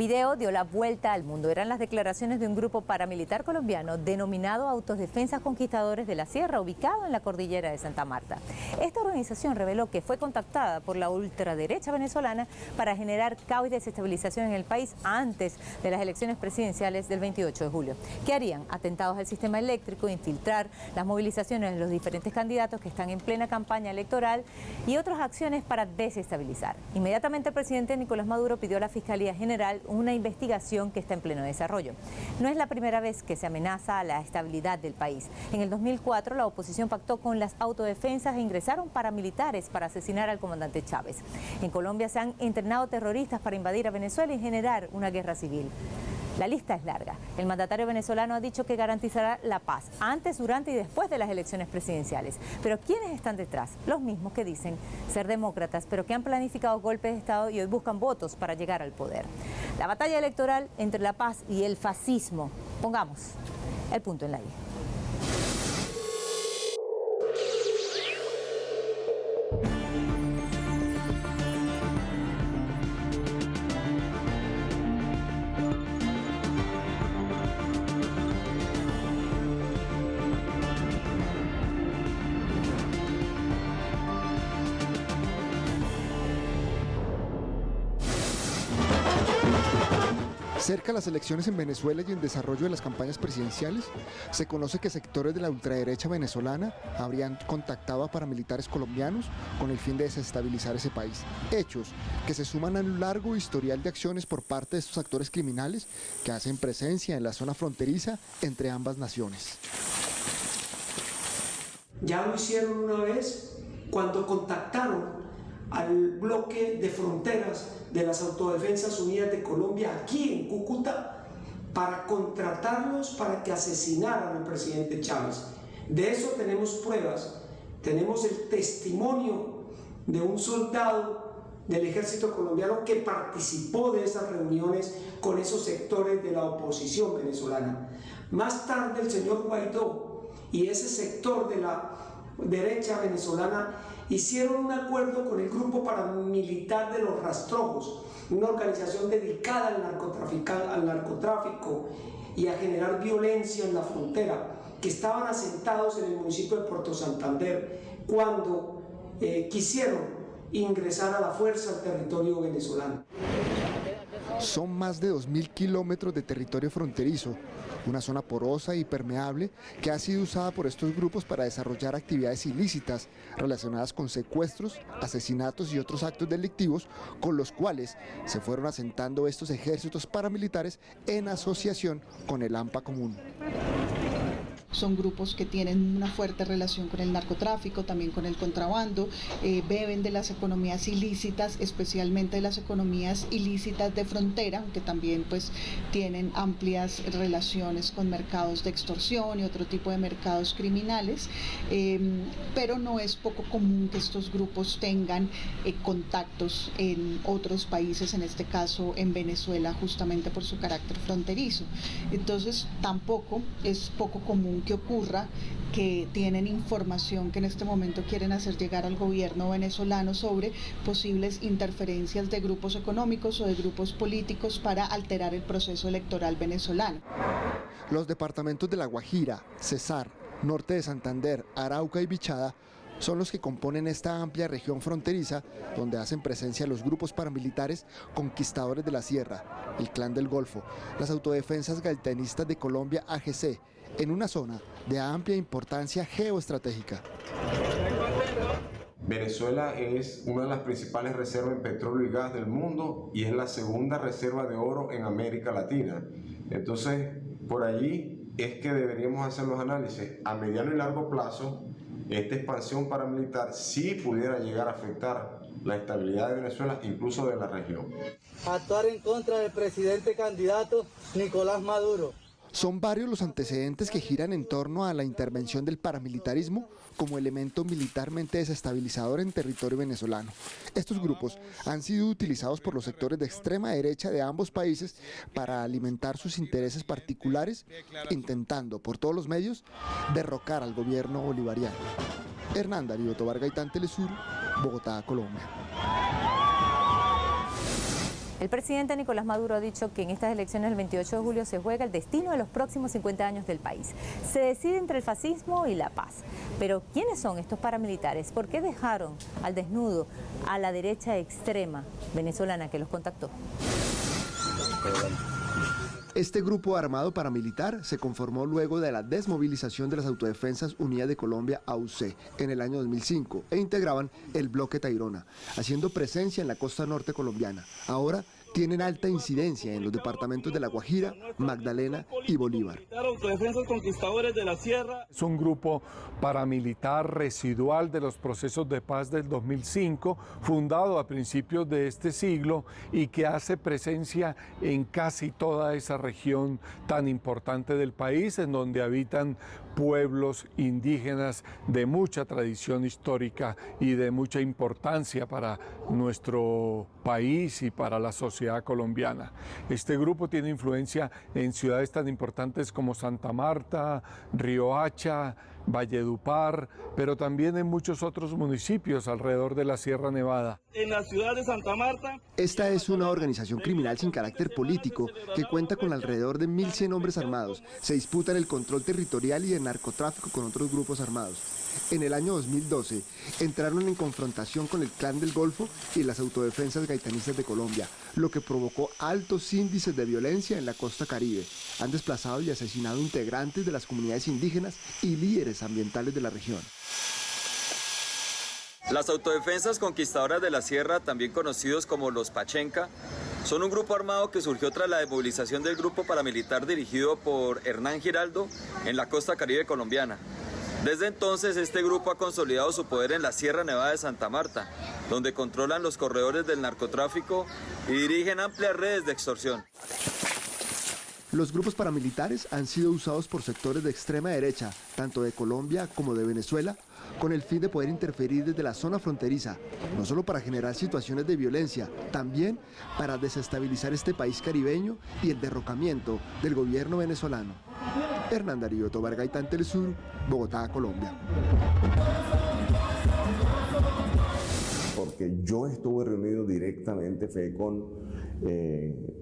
video dio la vuelta al mundo. Eran las declaraciones de un grupo paramilitar colombiano denominado Autodefensas Conquistadores de la Sierra, ubicado en la cordillera de Santa Marta. Esta organización reveló que fue contactada por la ultraderecha venezolana para generar caos y desestabilización en el país antes de las elecciones presidenciales del 28 de julio. ¿Qué harían? Atentados al sistema eléctrico, infiltrar las movilizaciones de los diferentes candidatos que están en plena campaña electoral y otras acciones para desestabilizar. Inmediatamente el presidente Nicolás Maduro pidió a la Fiscalía General una investigación que está en pleno desarrollo. No es la primera vez que se amenaza a la estabilidad del país. En el 2004 la oposición pactó con las autodefensas e ingresaron paramilitares para asesinar al comandante Chávez. En Colombia se han entrenado terroristas para invadir a Venezuela y generar una guerra civil. La lista es larga. El mandatario venezolano ha dicho que garantizará la paz antes, durante y después de las elecciones presidenciales. Pero ¿quiénes están detrás? Los mismos que dicen ser demócratas, pero que han planificado golpes de Estado y hoy buscan votos para llegar al poder. La batalla electoral entre la paz y el fascismo. Pongamos el punto en la I. Cerca a las elecciones en Venezuela y en desarrollo de las campañas presidenciales, se conoce que sectores de la ultraderecha venezolana habrían contactado a paramilitares colombianos con el fin de desestabilizar ese país. Hechos que se suman a un largo historial de acciones por parte de estos actores criminales que hacen presencia en la zona fronteriza entre ambas naciones. Ya lo hicieron una vez cuando contactaron al bloque de fronteras de las Autodefensas Unidas de Colombia aquí en Cúcuta para contratarlos para que asesinaran al presidente Chávez. De eso tenemos pruebas, tenemos el testimonio de un soldado del ejército colombiano que participó de esas reuniones con esos sectores de la oposición venezolana. Más tarde el señor Guaidó y ese sector de la derecha venezolana hicieron un acuerdo con el grupo paramilitar de los Rastrojos, una organización dedicada al narcotráfico y a generar violencia en la frontera, que estaban asentados en el municipio de Puerto Santander cuando quisieron ingresar a la fuerza al territorio venezolano. Son más de 2.000 kilómetros de territorio fronterizo, una zona porosa y permeable que ha sido usada por estos grupos para desarrollar actividades ilícitas relacionadas con secuestros, asesinatos y otros actos delictivos con los cuales se fueron asentando estos ejércitos paramilitares en asociación con el AMPA común. Son grupos que tienen una fuerte relación con el narcotráfico, también con el contrabando, beben de las economías ilícitas, especialmente de las economías ilícitas de frontera, aunque también pues tienen amplias relaciones con mercados de extorsión y otro tipo de mercados criminales, pero no es poco común que estos grupos tengan contactos en otros países, en este caso en Venezuela, justamente por su carácter fronterizo. Entonces tampoco es poco común que ocurra que tienen información que en este momento quieren hacer llegar al gobierno venezolano sobre posibles interferencias de grupos económicos o de grupos políticos para alterar el proceso electoral venezolano. Los departamentos de La Guajira, Cesar, Norte de Santander, Arauca y Bichada son los que componen esta amplia región fronteriza donde hacen presencia los grupos paramilitares Conquistadores de la Sierra, el Clan del Golfo, las Autodefensas Gaitanistas de Colombia AGC, en una zona de amplia importancia geoestratégica. Venezuela es una de las principales reservas en petróleo y gas del mundo y es la segunda reserva de oro en América Latina. Entonces, por allí es que deberíamos hacer los análisis. A mediano y largo plazo, esta expansión paramilitar sí pudiera llegar a afectar la estabilidad de Venezuela, incluso de la región. Actuar en contra del presidente candidato Nicolás Maduro. Son varios los antecedentes que giran en torno a la intervención del paramilitarismo como elemento militarmente desestabilizador en territorio venezolano. Estos grupos han sido utilizados por los sectores de extrema derecha de ambos países para alimentar sus intereses particulares, intentando por todos los medios derrocar al gobierno bolivariano. Hernán Darío Tobar Gaitán, Telesur, Bogotá, Colombia. El presidente Nicolás Maduro ha dicho que en estas elecciones del 28 de julio se juega el destino de los próximos 50 años del país. Se decide entre el fascismo y la paz. Pero ¿quiénes son estos paramilitares? ¿Por qué dejaron al desnudo a la derecha extrema venezolana que los contactó? Este grupo armado paramilitar se conformó luego de la desmovilización de las Autodefensas Unidas de Colombia, AUC, en el año 2005 e integraban el bloque Tayrona, haciendo presencia en la costa norte colombiana. Ahora tienen alta incidencia en los departamentos de La Guajira, Magdalena y Bolívar. Es un grupo paramilitar residual de los procesos de paz del 2005, fundado a principios de este siglo y que hace presencia en casi toda esa región tan importante del país, en donde habitan pueblos indígenas de mucha tradición histórica y de mucha importancia para nuestro país y para la sociedad colombiana. Este grupo tiene influencia en ciudades tan importantes como Santa Marta, Riohacha, Valledupar, pero también en muchos otros municipios alrededor de la Sierra Nevada. En la ciudad de Santa Marta. Esta es una organización criminal sin carácter político que cuenta con alrededor de 1.100 hombres armados. Se disputan el control territorial y el narcotráfico con otros grupos armados. En el año 2012 entraron en confrontación con el Clan del Golfo y las Autodefensas Gaitanistas de Colombia, lo que provocó altos índices de violencia en la costa caribe. Han desplazado y asesinado integrantes de las comunidades indígenas y líderes ambientales de la región. Las Autodefensas Conquistadoras de la Sierra, también conocidos como los Pachenca, son un grupo armado que surgió tras la desmovilización del grupo paramilitar dirigido por Hernán Giraldo en la costa caribe colombiana. Desde entonces, este grupo ha consolidado su poder en la Sierra Nevada de Santa Marta, donde controlan los corredores del narcotráfico y dirigen amplias redes de extorsión. Los grupos paramilitares han sido usados por sectores de extrema derecha, tanto de Colombia como de Venezuela, con el fin de poder interferir desde la zona fronteriza, no solo para generar situaciones de violencia, también para desestabilizar este país caribeño y el derrocamiento del gobierno venezolano. Hernán Darío Tobar Gaitán, Telesur, Bogotá, Colombia. Porque yo estuve reunido directamente con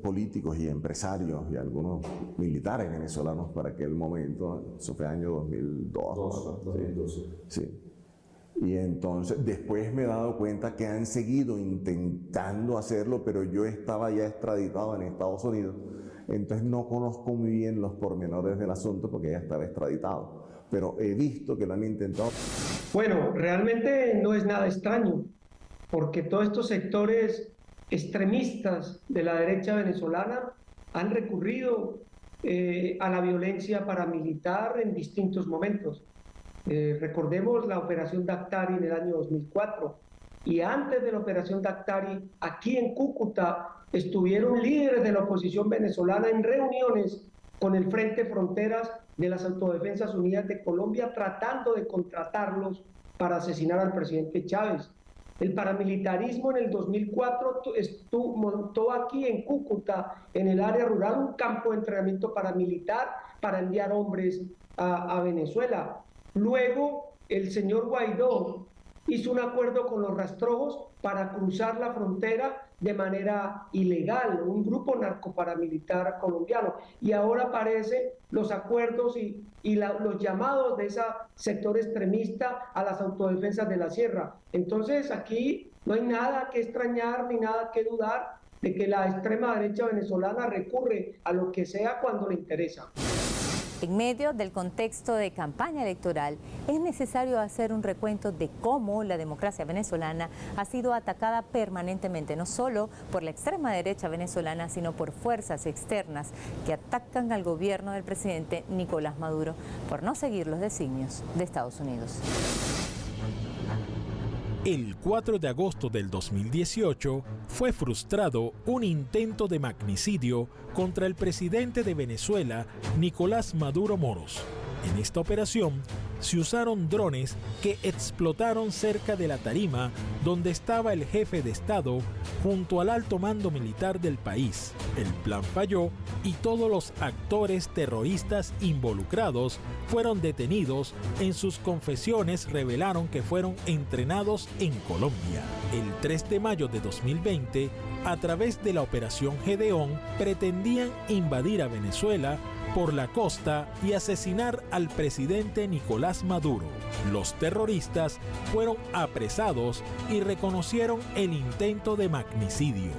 políticos y empresarios y algunos militares venezolanos para aquel momento, eso fue año 2002. Sí. Y entonces después me he dado cuenta que han seguido intentando hacerlo, pero yo estaba ya extraditado en Estados Unidos, entonces no conozco muy bien los pormenores del asunto porque ya estaba extraditado, pero he visto que lo han intentado. Bueno, realmente no es nada extraño, porque todos estos sectores extremistas de la derecha venezolana han recurrido a la violencia paramilitar en distintos momentos. Recordemos la operación Dactari en el año 2004, y antes de la operación Dactari, aquí en Cúcuta, estuvieron líderes de la oposición venezolana en reuniones con el Frente Fronteras de las Autodefensas Unidas de Colombia, tratando de contratarlos para asesinar al presidente Chávez. El paramilitarismo en el 2004 montó aquí en Cúcuta, en el área rural, un campo de entrenamiento paramilitar para enviar hombres a Venezuela. Luego, el señor Guaidó hizo un acuerdo con los rastrojos para cruzar la frontera de manera ilegal, un grupo narcoparamilitar colombiano. Y ahora aparecen los acuerdos y los llamados de ese sector extremista a las autodefensas de la sierra. Entonces aquí no hay nada que extrañar ni nada que dudar de que la extrema derecha venezolana recurre a lo que sea cuando le interesa. En medio del contexto de campaña electoral, es necesario hacer un recuento de cómo la democracia venezolana ha sido atacada permanentemente, no solo por la extrema derecha venezolana, sino por fuerzas externas que atacan al gobierno del presidente Nicolás Maduro por no seguir los designios de Estados Unidos. El 4 de agosto del 2018 fue frustrado un intento de magnicidio contra el presidente de Venezuela, Nicolás Maduro Moros. En esta operación, se usaron drones que explotaron cerca de la tarima donde estaba el jefe de Estado junto al alto mando militar del país. El plan falló y todos los actores terroristas involucrados fueron detenidos. En sus confesiones revelaron que fueron entrenados en Colombia. El 3 de mayo de 2020, a través de la Operación Gedeón, pretendían invadir a Venezuela por la costa y asesinar al presidente Nicolás Maduro. Los terroristas fueron apresados y reconocieron el intento de magnicidio.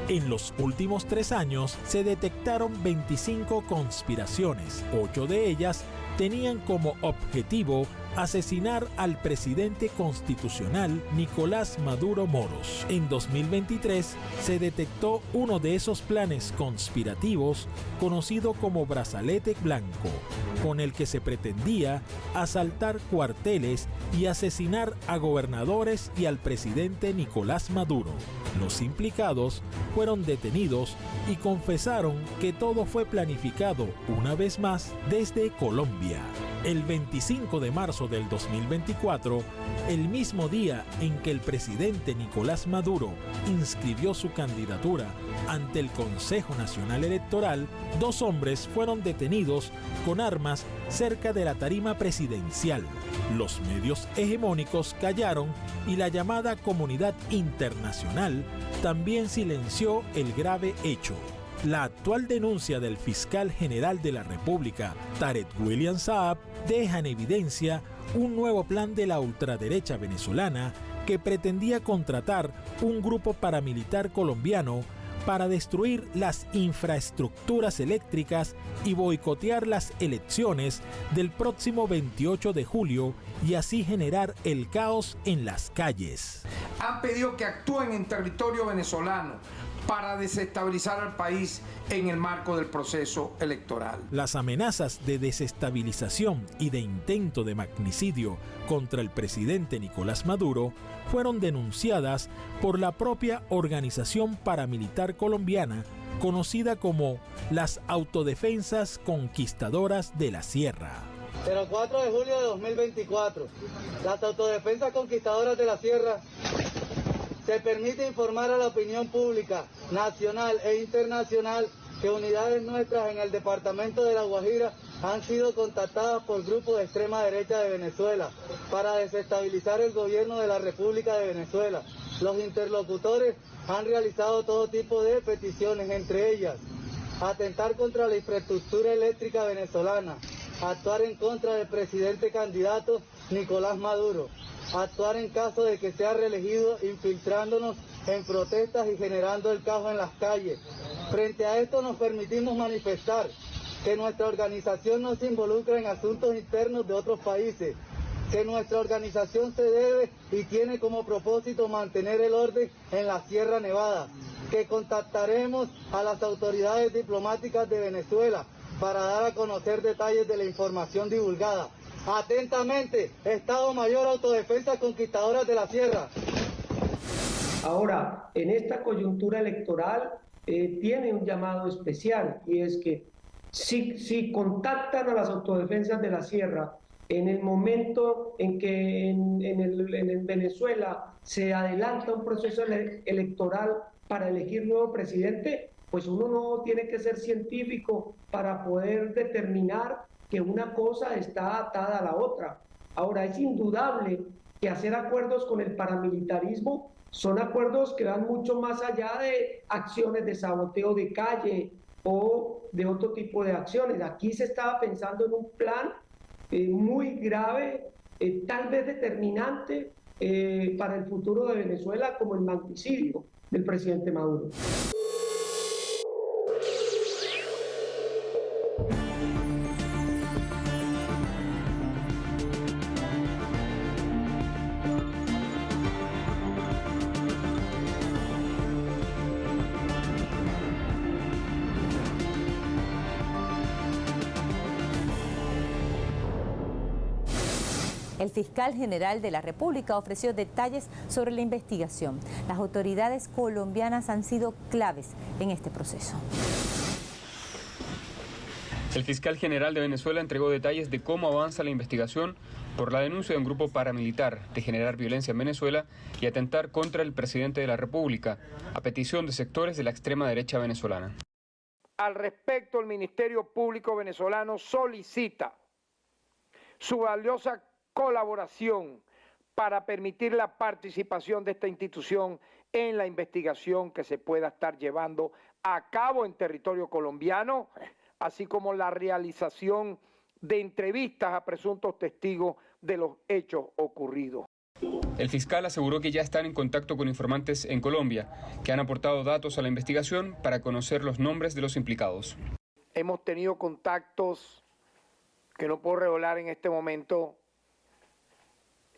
En los últimos 3 años se detectaron 25 conspiraciones. 8 de ellas tenían como objetivo asesinar al presidente constitucional Nicolás Maduro Moros. En 2023 se detectó uno de esos planes conspirativos conocido como Brazalete Blanco, con el que se pretendía asaltar cuarteles y asesinar a gobernadores y al presidente Nicolás Maduro. Los implicados fueron detenidos y confesaron que todo fue planificado una vez más desde Colombia. El 25 de marzo del 2024, el mismo día en que el presidente Nicolás Maduro inscribió su candidatura ante el Consejo Nacional Electoral, 2 hombres fueron detenidos con armas cerca de la tarima presidencial. Los medios hegemónicos callaron y la llamada comunidad internacional también silenció el grave hecho. La actual denuncia del fiscal general de la República, Tarek William Saab, deja en evidencia un nuevo plan de la ultraderecha venezolana que pretendía contratar un grupo paramilitar colombiano para destruir las infraestructuras eléctricas y boicotear las elecciones del próximo 28 de julio y así generar el caos en las calles. Han pedido que actúen en territorio venezolano para desestabilizar al país en el marco del proceso electoral. Las amenazas de desestabilización y de intento de magnicidio contra el presidente Nicolás Maduro fueron denunciadas por la propia organización paramilitar colombiana conocida como las Autodefensas Conquistadoras de la Sierra. 04 de julio de 2024, las Autodefensas Conquistadoras de la Sierra se permite informar a la opinión pública nacional e internacional que unidades nuestras en el departamento de La Guajira han sido contactadas por grupos de extrema derecha de Venezuela para desestabilizar el gobierno de la República de Venezuela. Los interlocutores han realizado todo tipo de peticiones, entre ellas atentar contra la infraestructura eléctrica venezolana, actuar en contra del presidente candidato Nicolás Maduro, actuar en caso de que sea reelegido infiltrándonos en protestas y generando el caos en las calles. Frente a esto nos permitimos manifestar que nuestra organización no se involucra en asuntos internos de otros países, que nuestra organización se debe y tiene como propósito mantener el orden en la Sierra Nevada, que contactaremos a las autoridades diplomáticas de Venezuela para dar a conocer detalles de la información divulgada. Atentamente, Estado Mayor Autodefensas Conquistadoras de la Sierra. Ahora, en esta coyuntura electoral tiene un llamado especial, y es que si contactan a las autodefensas de la Sierra en el momento en que en Venezuela se adelanta un proceso electoral para elegir nuevo presidente, pues uno no tiene que ser científico para poder determinar que una cosa está atada a la otra. Ahora, es indudable que hacer acuerdos con el paramilitarismo son acuerdos que van mucho más allá de acciones de saboteo de calle o de otro tipo de acciones. Aquí se estaba pensando en un plan muy grave, tal vez determinante para el futuro de Venezuela, como el magnicidio del presidente Maduro. El fiscal general de la República ofreció detalles sobre la investigación. Las autoridades colombianas han sido claves en este proceso. El fiscal general de Venezuela entregó detalles de cómo avanza la investigación por la denuncia de un grupo paramilitar de generar violencia en Venezuela y atentar contra el presidente de la República, a petición de sectores de la extrema derecha venezolana. Al respecto, el Ministerio Público venezolano solicita su valiosa colaboración para permitir la participación de esta institución en la investigación que se pueda estar llevando a cabo en territorio colombiano, así como la realización de entrevistas a presuntos testigos de los hechos ocurridos. El fiscal aseguró que ya están en contacto con informantes en Colombia, que han aportado datos a la investigación para conocer los nombres de los implicados. Hemos tenido contactos que no puedo revelar en este momento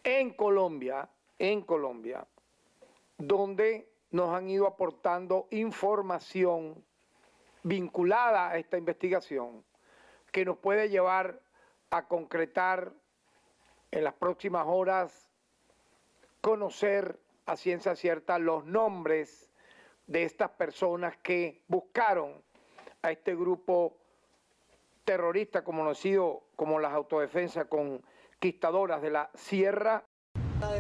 en Colombia, donde nos han ido aportando información vinculada a esta investigación que nos puede llevar a concretar en las próximas horas, conocer a ciencia cierta los nombres de estas personas que buscaron a este grupo terrorista conocido como las autodefensas conquistadoras de la Sierra.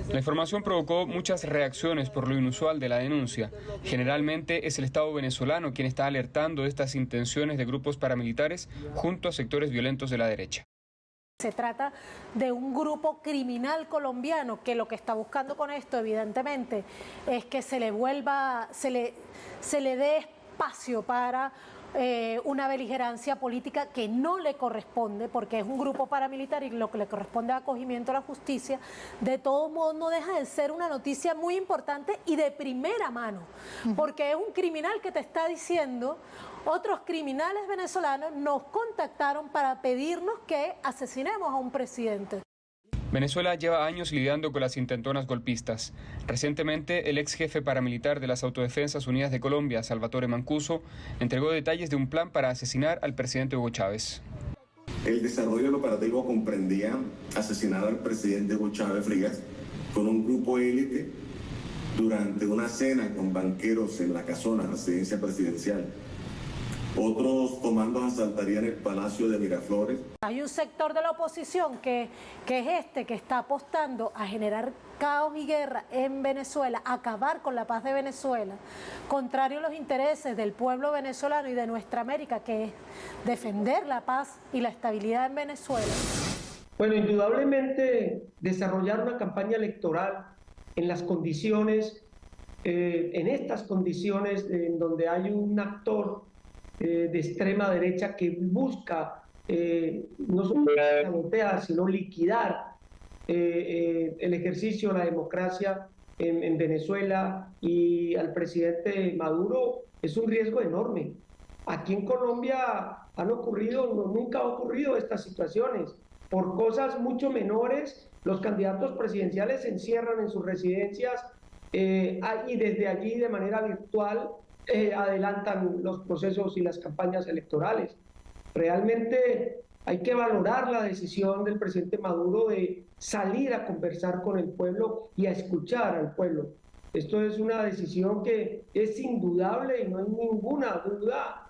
La información provocó muchas reacciones por lo inusual de la denuncia. Generalmente es el Estado venezolano quien está alertando de estas intenciones de grupos paramilitares junto a sectores violentos de la derecha. Se trata de un grupo criminal colombiano que lo que está buscando con esto, evidentemente, es que se le dé espacio para una beligerancia política que no le corresponde, porque es un grupo paramilitar y lo que le corresponde es acogimiento a la justicia. De todos modos, no deja de ser una noticia muy importante y de primera mano, porque es un criminal que te está diciendo: otros criminales venezolanos nos contactaron para pedirnos que asesinemos a un presidente. Venezuela lleva años lidiando con las intentonas golpistas. Recientemente, el ex jefe paramilitar de las Autodefensas Unidas de Colombia, Salvatore Mancuso, entregó detalles de un plan para asesinar al presidente Hugo Chávez. El desarrollo del operativo comprendía asesinar al presidente Hugo Chávez Frías con un grupo élite durante una cena con banqueros en la casona, residencia presidencial. Otros comandos asaltarían el Palacio de Miraflores. Hay un sector de la oposición que está apostando a generar caos y guerra en Venezuela, a acabar con la paz de Venezuela, contrario a los intereses del pueblo venezolano y de nuestra América, que es defender la paz y la estabilidad en Venezuela. Bueno, indudablemente desarrollar una campaña electoral en las condiciones, en estas condiciones en donde hay un actor de extrema derecha que busca no solo sabotear, sino liquidar el ejercicio de la democracia en Venezuela y al presidente Maduro, es un riesgo enorme. Aquí en Colombia nunca ha ocurrido estas situaciones. Por cosas mucho menores, los candidatos presidenciales se encierran en sus residencias y desde allí de manera virtual adelantan los procesos y las campañas electorales. Realmente hay que valorar la decisión del presidente Maduro de salir a conversar con el pueblo y a escuchar al pueblo. Esto es una decisión que es indudable y no hay ninguna duda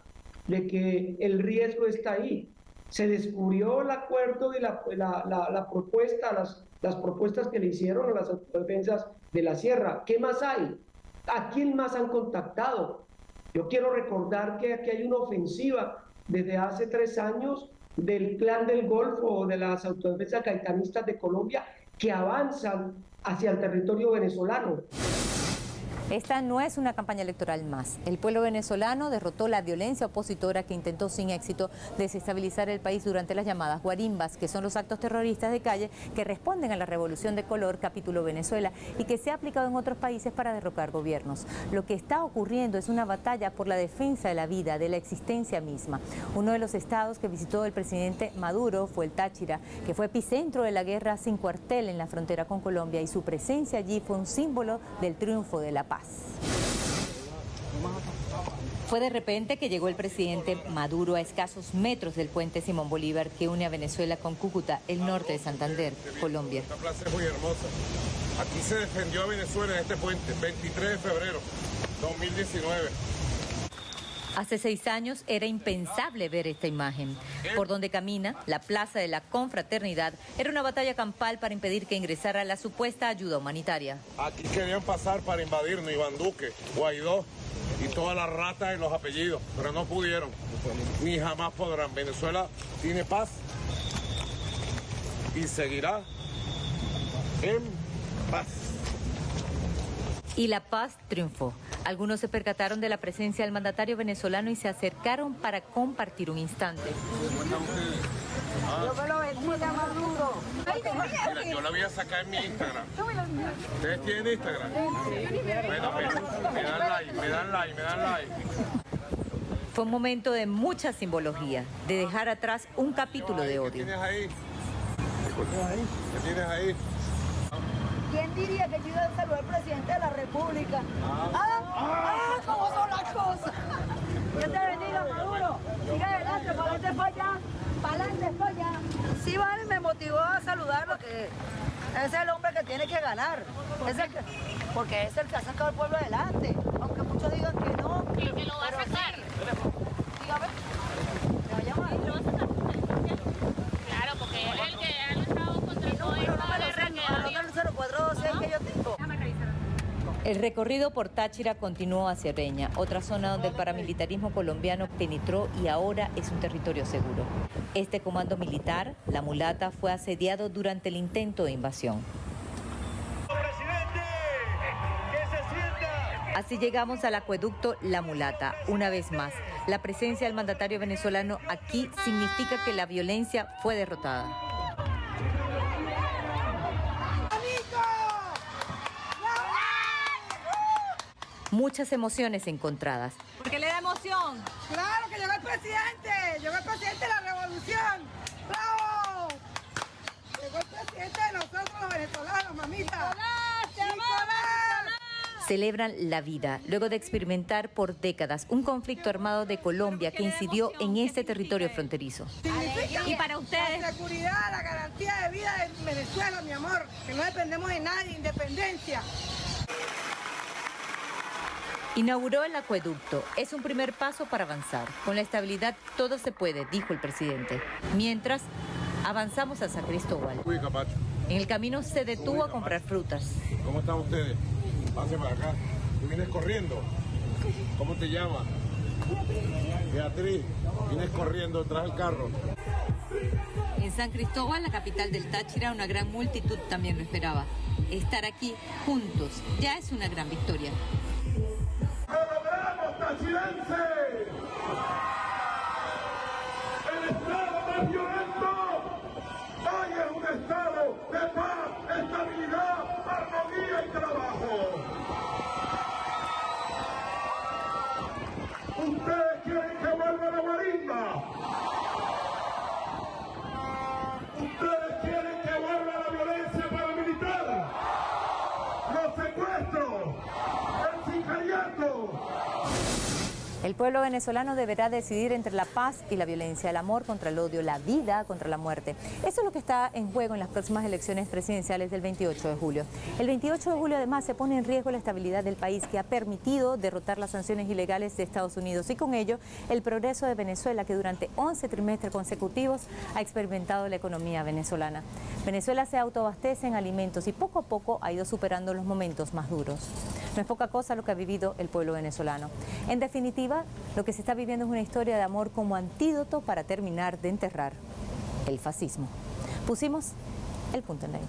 de que el riesgo está ahí. Se descubrió el acuerdo y la propuesta, las propuestas que le hicieron a las autodefensas de la Sierra. ¿Qué más hay? ¿A quién más han contactado? Yo quiero recordar que aquí hay una ofensiva desde hace 3 años del Clan del Golfo o de las autodefensas gaitanistas de Colombia que avanzan hacia el territorio venezolano. Esta no es una campaña electoral más. El pueblo venezolano derrotó la violencia opositora que intentó sin éxito desestabilizar el país durante las llamadas guarimbas, que son los actos terroristas de calle que responden a la Revolución de Color, capítulo Venezuela, y que se ha aplicado en otros países para derrocar gobiernos. Lo que está ocurriendo es una batalla por la defensa de la vida, de la existencia misma. Uno de los estados que visitó el presidente Maduro fue el Táchira, que fue epicentro de la guerra sin cuartel en la frontera con Colombia, y su presencia allí fue un símbolo del triunfo de la paz. Fue de repente que llegó el presidente Maduro a escasos metros del puente Simón Bolívar que une a Venezuela con Cúcuta, el norte de Santander, Colombia. Esta plaza es muy hermosa. Aquí se defendió a Venezuela en este puente, 23 de febrero 2019. Hace 6 años era impensable ver esta imagen. Por donde camina, la Plaza de la Confraternidad, era una batalla campal para impedir que ingresara la supuesta ayuda humanitaria. Aquí querían pasar para invadirnos Iván Duque, Guaidó y todas las ratas y los apellidos, pero no pudieron, ni jamás podrán. Venezuela tiene paz y seguirá en paz. Y la paz triunfó. Algunos se percataron de la presencia del mandatario venezolano y se acercaron para compartir un instante. Yo me lo bendiga, Maduro. Mira, yo la voy a sacar en mi Instagram. ¿Ustedes tienen Instagram? Bueno, me dan like. Fue un momento de mucha simbología, de dejar atrás un capítulo de odio. ¿Qué tienes ahí? ¿Qué tienes ahí? ¿Quién diría que yo iba a saludar al presidente de la República? ¿Cómo son las cosas? Dios te bendiga, Maduro. Siga adelante, para adelante, para allá. Para adelante, para allá. Sí, vale, me motivó a saludarlo, que ese es el hombre que tiene que ganar. Porque es el que ha sacado al pueblo adelante. Aunque muchos digan que no. Que lo va a sacar. Dígame. ¿Me va a llamar? Sí, lo va a sacar. Claro, porque es el que ha luchado contra todo esto. El recorrido por Táchira continuó hacia Reña, otra zona donde el paramilitarismo colombiano penetró y ahora es un territorio seguro. Este comando militar, La Mulata, fue asediado durante el intento de invasión. Así llegamos al acueducto La Mulata. Una vez más, la presencia del mandatario venezolano aquí significa que la violencia fue derrotada. Muchas emociones encontradas. ¿Por qué le da emoción? Claro, que llegó el presidente de la revolución. ¡Bravo! Llegó el presidente de nosotros los venezolanos, mamita. Celebran la vida, luego de experimentar por décadas un conflicto armado de Colombia que incidió en este territorio fronterizo. Y para ustedes, la seguridad, la garantía de vida de Venezuela, mi amor, que no dependemos de nadie, independencia. Inauguró el acueducto. Es un primer paso para avanzar. Con la estabilidad todo se puede, dijo el presidente. Mientras, avanzamos a San Cristóbal. Uy, Capacho. En el camino se detuvo a comprar frutas. ¿Cómo están ustedes? Pase para acá. ¿Tú vienes corriendo? ¿Cómo te llamas? Beatriz. Vienes corriendo detrás del carro. En San Cristóbal, la capital del Táchira, una gran multitud también lo esperaba. Estar aquí juntos ya es una gran victoria. ¡Lo logramos, tachirense! ¡El Estado más violento! ¡Hoy es un Estado de paz, estabilidad, armonía y trabajo! ¿Ustedes quieren que vuelva la marimba? ¿Ustedes quieren que vuelva la violencia paramilitar? ¡Los secuestros! ¡El sicariato! El pueblo venezolano deberá decidir entre la paz y la violencia, el amor contra el odio, la vida contra la muerte. Eso es lo que está en juego en las próximas elecciones presidenciales del 28 de julio. El 28 de julio además se pone en riesgo la estabilidad del país, que ha permitido derrotar las sanciones ilegales de Estados Unidos y con ello el progreso de Venezuela, que durante 11 trimestres consecutivos ha experimentado la economía venezolana. Venezuela se autoabastece en alimentos y poco a poco ha ido superando los momentos más duros. No es poca cosa lo que ha vivido el pueblo venezolano. En definitiva, lo que se está viviendo es una historia de amor como antídoto para terminar de enterrar el fascismo. Pusimos el punto en la I.